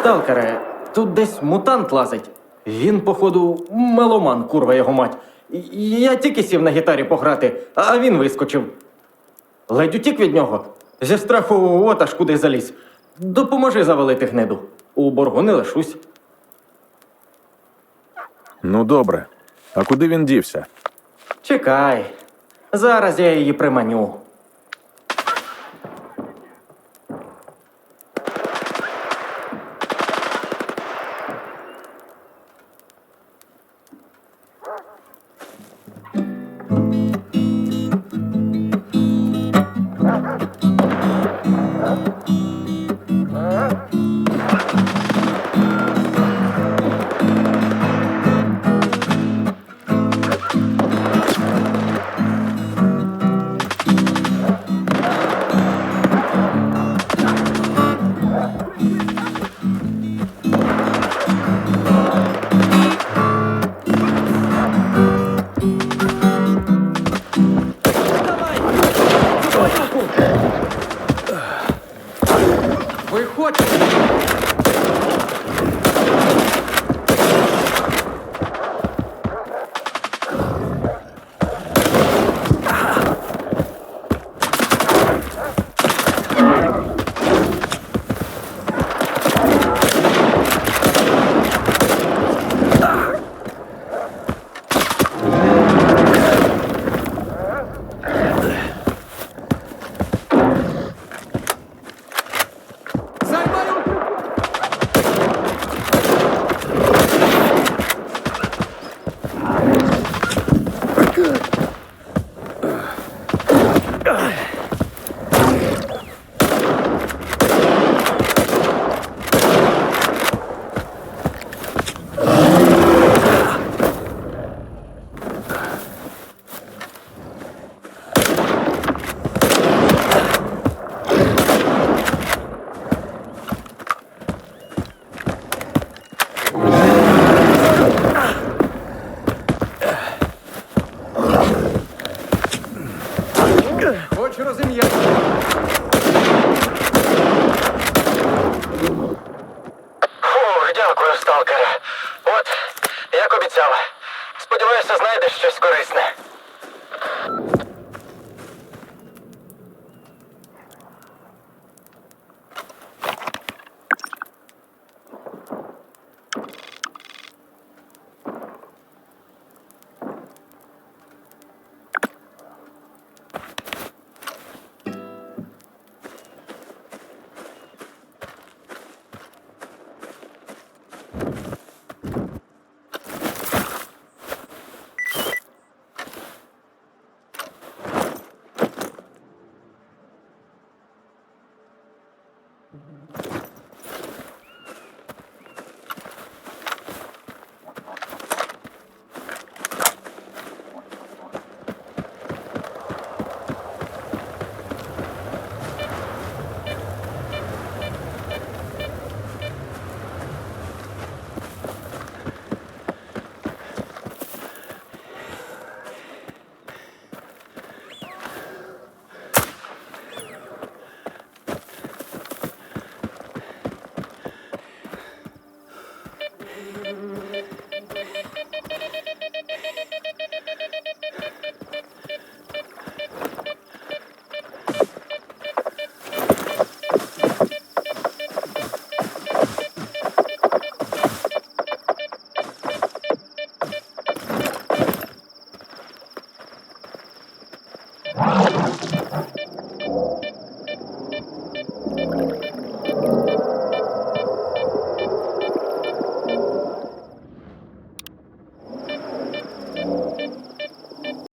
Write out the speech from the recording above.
Сталкере, тут десь мутант лазить. Він, походу, меломан, курва його мать. Я тільки сів на гітарі пограти, а він вискочив. Ледь утік від нього. Зі страху от аж куди заліз. Допоможи завалити гниду. У боргу не лишусь. Ну добре. А куди він дівся? Чекай. Зараз я її приманю. Виходь! Хочу розім'яти. Фух, дякую, сталкере. От, як обіцяв. Сподіваюся, знайдеш щось корисне.